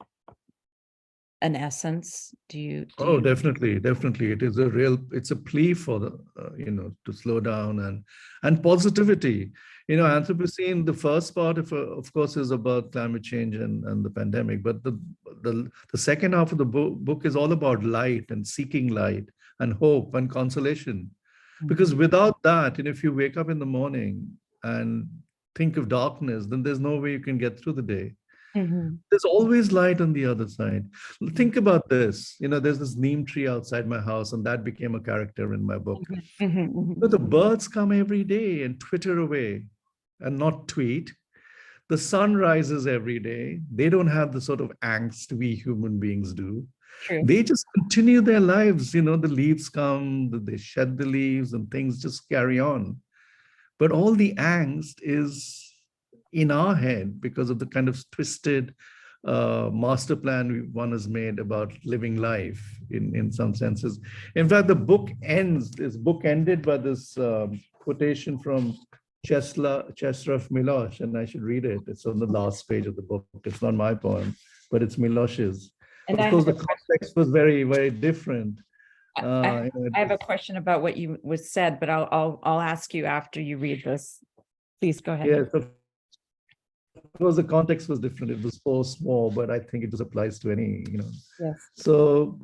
an essence? Definitely. It's a plea for to slow down and positivity. Anthropocene, the first part of course is about climate change and the pandemic, but the second half of the book is all about light and seeking light and hope and consolation. Because without that, if you wake up in the morning and think of darkness, then there's no way you can get through the day. There's always light on the other side. Think about this. There's this neem tree outside my house, and that became a character in my book. But the birds come every day and twitter away and not tweet. The sun rises every day. They don't have the sort of angst we human beings do. True. They just continue their lives. The leaves come, they shed the leaves, and things just carry on. But all the angst is in our head because of the kind of twisted master plan one has made about living life in some senses. In fact, this book ended by this quotation from Czeslaw Milosz, and I should read it. It's on the last page of the book. It's not my poem, but it's Milosz's. And of course, the context was very, very different. I have a question about what you said, but I'll ask you after you read this. Please go ahead. Yes, of course, the context was different. It was post-war, but I think it just applies to any, Yes. So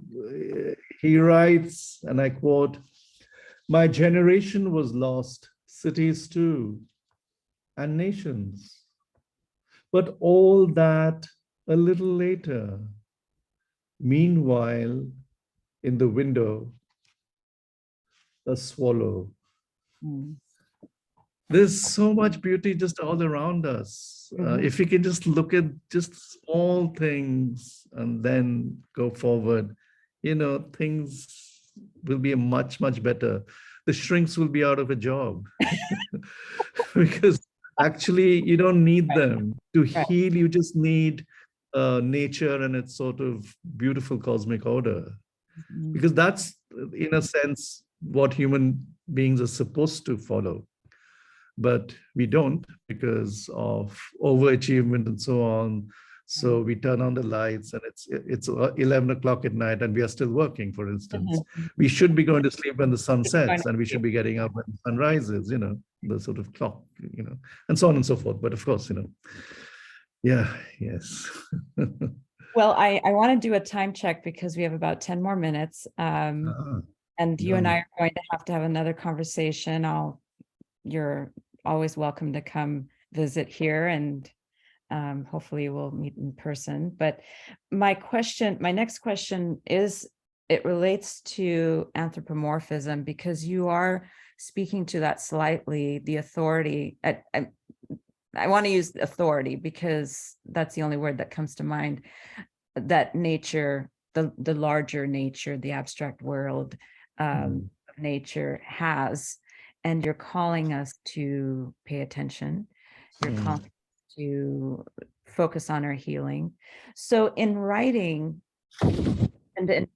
he writes, and I quote, "My generation was lost, cities too, and nations. But all that a little later. Meanwhile, in the window, a swallow." There's so much beauty just all around us. If we can just look at just small things and then go forward, things will be much better. The shrinks will be out of a job because actually you don't need them to heal. You just need nature and its sort of beautiful cosmic order, because that's, in a sense, what human beings are supposed to follow. But we don't, because of overachievement and so on. So we turn on the lights and it's 11 o'clock at night and we are still working, for instance. We should be going to sleep when the sun sets and we should be getting up when the sun rises, the sort of clock, and so on and so forth. But of course, yeah, yes. Well, I want to do a time check because we have about 10 more minutes. And you and I are going to have another conversation. You're always welcome to come visit here, and hopefully we'll meet in person. But my next question is, it relates to anthropomorphism, because you are speaking to that slightly, the authority. I want to use authority because that's the only word that comes to mind, that nature, the larger nature, the abstract world of nature has, and you're calling us to pay attention. You're calling us to focus on our healing. So in writing, and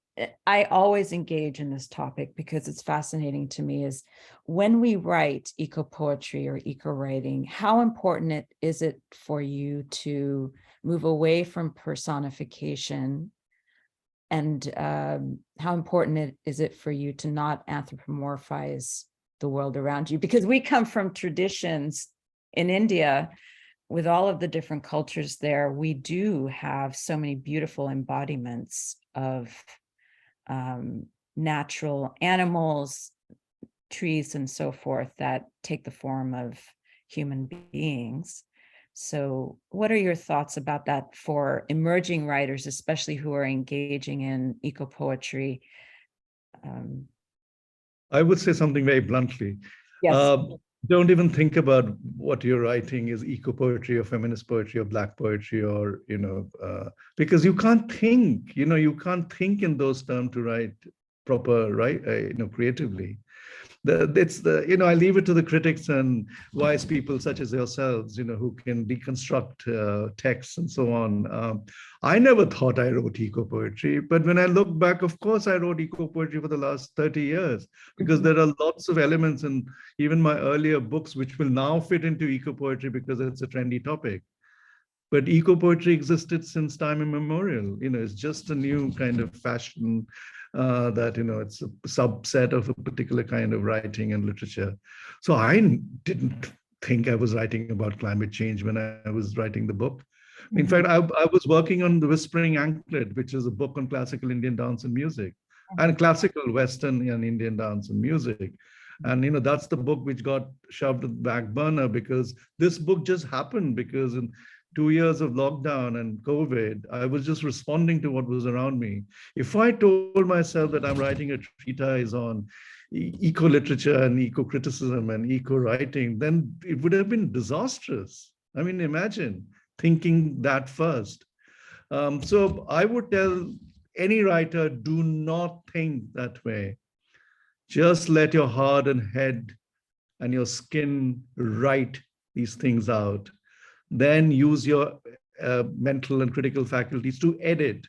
I always engage in this topic because it's fascinating to me, is when we write eco-poetry or eco-writing, how important is it for you to move away from personification, and how important is it for you to not anthropomorphize the world around you? Because we come from traditions in India, with all of the different cultures there, we do have so many beautiful embodiments of natural animals, trees, and so forth that take the form of human beings. So what are your thoughts about that for emerging writers, especially who are engaging in eco-poetry? I would say something very bluntly. Yes. Don't even think about what you're writing is eco-poetry or feminist poetry or Black poetry, or, because you can't think, you can't think in those terms to write proper, creatively. I leave it to the critics and wise people such as yourselves, who can deconstruct texts and so on. I never thought I wrote eco-poetry, but when I look back, of course, I wrote eco-poetry for the last 30 years, because there are lots of elements in even my earlier books which will now fit into eco-poetry because it's a trendy topic. But eco-poetry existed since time immemorial. It's just a new kind of fashion that, it's a subset of a particular kind of writing and literature. So I didn't think I was writing about climate change when I was writing the book. In fact, I was working on The Whispering Anklet, which is a book on classical Indian dance and music, and classical Western and Indian dance and music. And, that's the book which got shoved to the back burner, because this book just happened because in 2 years of lockdown and COVID, I was just responding to what was around me. If I told myself that I'm writing a treatise on eco-literature and eco-criticism and eco-writing, then it would have been disastrous. I mean, imagine thinking that first. So I would tell any writer, do not think that way. Just let your heart and head and your skin write these things out. Then use your mental and critical faculties to edit.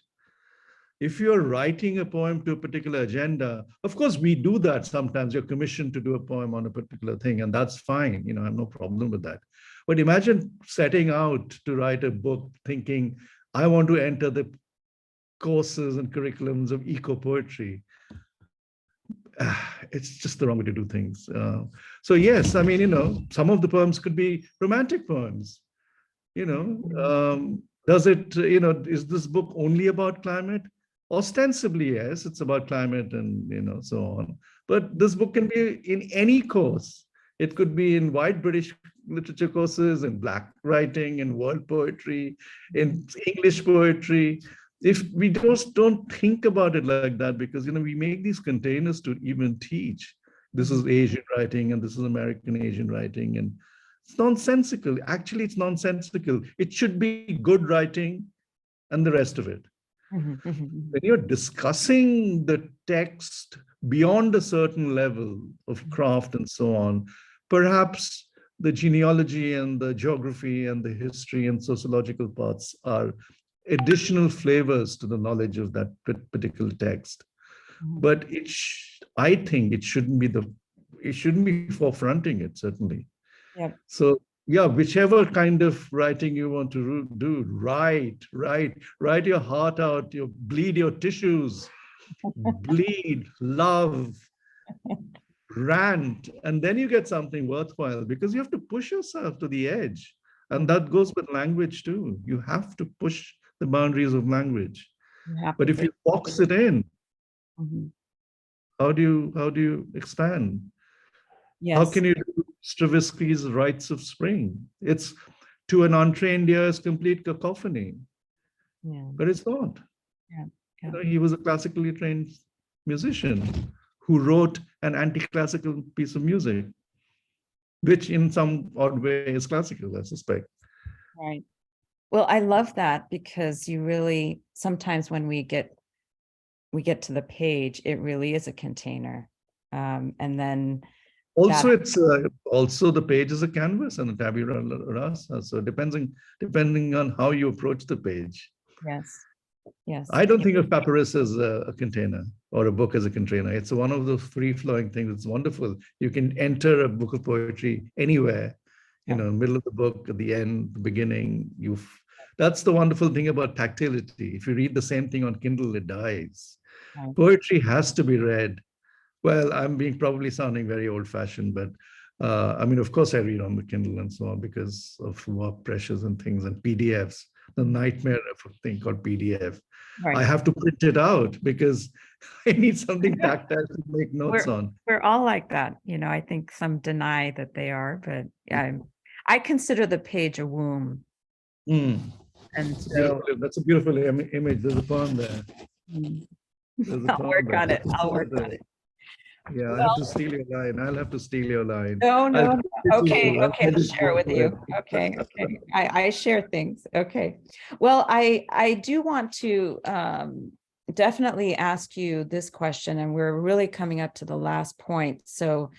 If you're writing a poem to a particular agenda, of course, we do that sometimes. You're commissioned to do a poem on a particular thing, and that's fine. I have no problem with that. But imagine setting out to write a book thinking, I want to enter the courses and curriculums of eco-poetry. It's just the wrong way to do things. So yes, I mean, some of the poems could be romantic poems. Does it, is this book only about climate? Ostensibly, yes, it's about climate and, so on. But this book can be in any course. It could be in white British literature courses, in Black writing, in world poetry, in English poetry. If we just don't think about it like that, because, we make these containers to even teach. This is Asian writing and this is American Asian writing, and it's nonsensical. Actually, it's nonsensical. It should be good writing and the rest of it. When you're discussing the text beyond a certain level of craft and so on, perhaps the genealogy and the geography and the history and sociological parts are additional flavors to the knowledge of that particular text. But I think it shouldn't be forefronting it, certainly. Yeah. So yeah, whichever kind of writing you want to do, write your heart out, bleed your tissues, bleed, love, rant, and then you get something worthwhile, because you have to push yourself to the edge. And that goes with language too. You have to push the boundaries of language. But if you box it in, how do you expand? Yes. How can you do Stravinsky's Rites of Spring? It's, to an untrained ear, is complete cacophony, Yeah. but it's not. Yeah. You know, he was a classically trained musician who wrote an anti-classical piece of music, which in some odd way is classical, I suspect. Right. Well, I love that, because you really, sometimes when we get to the page, it really is a container. And then Also, that, it's also the page is a canvas and a tabula rasa. So depending on how you approach the page. yes, yes. I don't think of papyrus as a container or a book as a container. It's one of those free-flowing things. It's wonderful. You can enter a book of poetry anywhere, you know, middle of the book, at the end, the beginning. That's the wonderful thing about tactility. If you read the same thing on Kindle, it dies. Right. Poetry has to be read. Well, I'm probably sounding very old-fashioned, but I mean, of course, I read on the Kindle and so on because of work pressures and things, and PDFs. The nightmare of a thing called PDF. Right. I have to print it out because I need something tactile to make notes on. We're all like that. You know, I think some deny that they are, but I consider the page a womb. Mm. And so That's a beautiful image. There's a poem there. I'll work on it. I'll work on it. Yeah, I have to steal your line. I'll have to steal your line. No. Okay, I'll I'll share it with you. Okay. I share things. Okay. Well, I do want to definitely ask you this question, and we're really coming up to the last point. So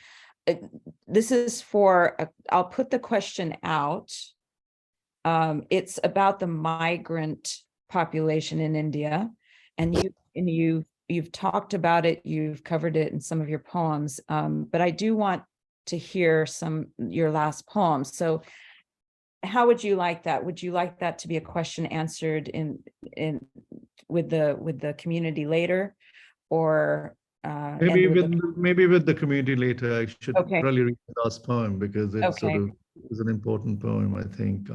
this is I'll put the question out. It's about the migrant population in India, and you've talked about it, you've covered it in some of your poems, but I do want to hear your last poems. So how would you like that? Would you like that to be a question answered with the community later, or maybe with the community later? I should probably read the last poem because it sort of is an important poem, I think.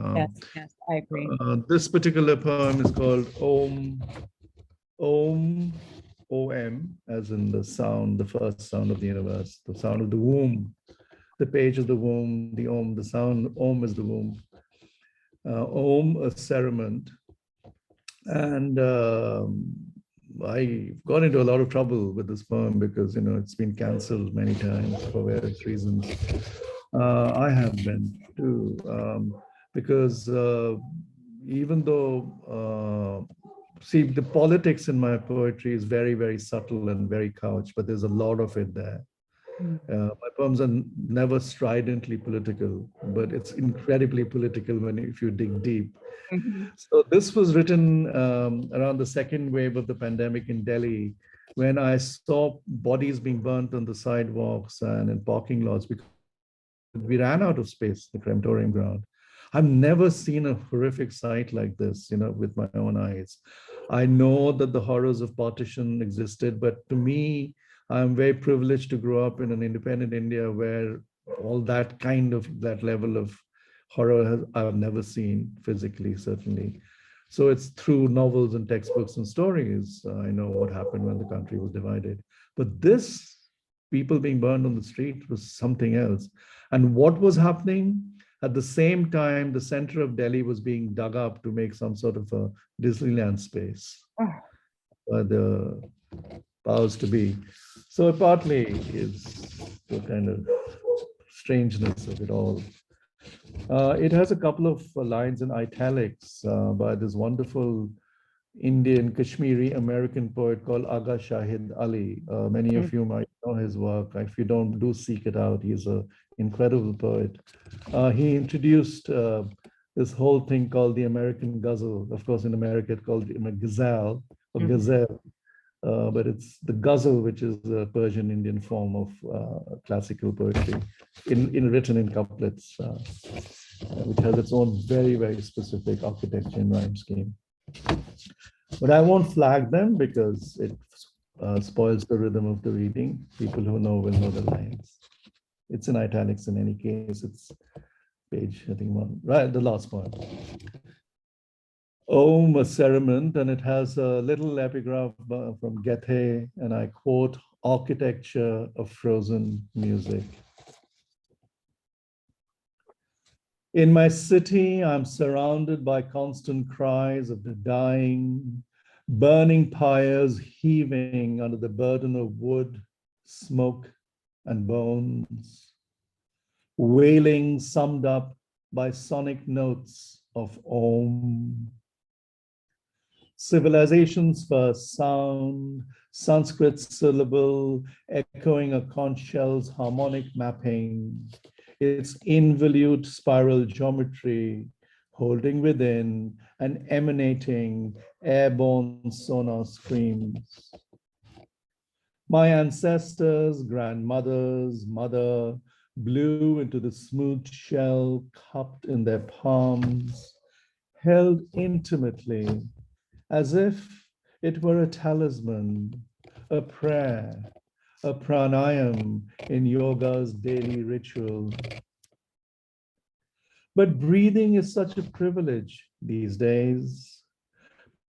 Yes, I agree. This particular poem is called Om, OM, as in the sound, the first sound of the universe, the sound of the womb, the page of the womb, the Om, the sound, Om is the womb. Om, a ceremony. And I got into a lot of trouble with this poem because, you know, it's been canceled many times for various reasons. I have been too, because even though, see, the politics in my poetry is very, very subtle and very couched, but there's a lot of it there. My poems are never stridently political, but it's incredibly political if you dig deep. So this was written around the second wave of the pandemic in Delhi, when I saw bodies being burnt on the sidewalks and in parking lots because we ran out of space, the crematorium ground. I've never seen a horrific sight like this, you know, with my own eyes. I know that the horrors of partition existed, but to me, I'm very privileged to grow up in an independent India where all that level of horror I've never seen physically, certainly. So it's through novels and textbooks and stories, I know what happened when the country was divided. But this, people being burned on the street, was something else. And what was happening? At the same time, the center of Delhi was being dug up to make some sort of a Disneyland space by the powers to be. So partly is the kind of strangeness of it all. It has a couple of lines in italics by this wonderful Indian Kashmiri American poet called Agha Shahid Ali. Many of you might know his work. If you don't, do seek it out. He's an incredible poet. He introduced this whole thing called the American ghazal. Of course, in America, it's called a gazelle or gazelle. But it's the ghazal, which is the Persian Indian form of classical poetry, written in couplets, which has its own very, very specific architecture and rhyme scheme. But I won't flag them because it's spoils the rhythm of the reading. People who know will know the lines. It's in italics in any case. It's page, I think, one, right, the last one. Om, a ceremony, and it has a little epigraph from Goethe, and I quote, architecture of frozen music. In my city, I'm surrounded by constant cries of the dying, burning pyres heaving under the burden of wood, smoke, and bones, wailing summed up by sonic notes of Om. Civilization's first sound, Sanskrit syllable, echoing a conch shell's harmonic mapping, its involute spiral geometry, holding within and emanating airborne sonar screams. My ancestors, grandmothers, mother, blew into the smooth shell cupped in their palms, held intimately, as if it were a talisman, a prayer, a pranayam in yoga's daily ritual. But breathing is such a privilege these days.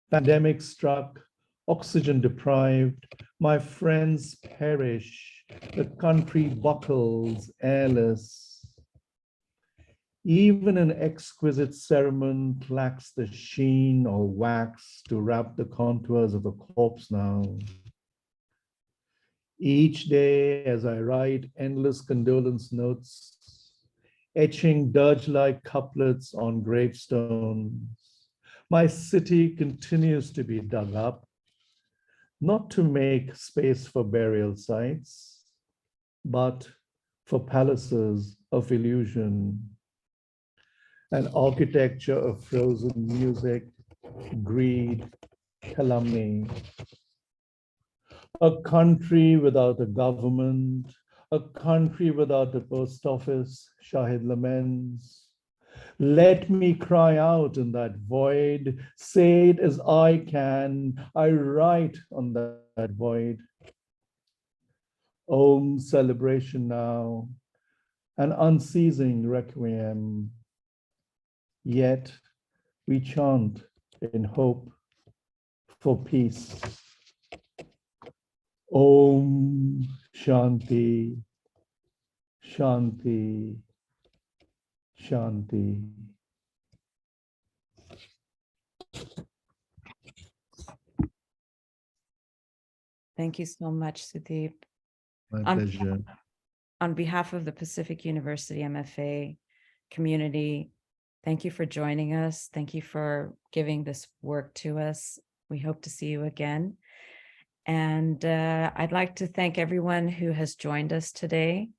Pandemic struck, oxygen deprived, my friends perish, the country buckles airless. Even an exquisite ceremony lacks the sheen or wax to wrap the contours of a corpse now. Each day as I write endless condolence notes, etching dirge-like couplets on gravestones, my city continues to be dug up, not to make space for burial sites, but for palaces of illusion, an architecture of frozen music, greed, calumny. A country without a government, a country without a post office, Shahid laments. Let me cry out in that void, say it as I can, I write on that void. Om, celebration now, an unceasing requiem. Yet we chant in hope for peace. Om Shanti, Shanti, Shanti. Thank you so much, Sudeep. My On- pleasure. On behalf of the Pacific University MFA community, thank you for joining us. Thank you for giving this work to us. We hope to see you again. And I'd like to thank everyone who has joined us today.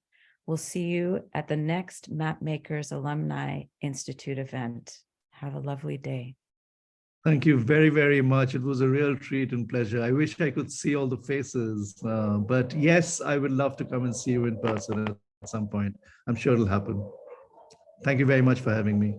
We'll see you at the next Mapmakers Alumni Institute event. Have a lovely day. Thank you very, very much. It was a real treat and pleasure. I wish I could see all the faces, but yes, I would love to come and see you in person at some point. I'm sure it'll happen. Thank you very much for having me.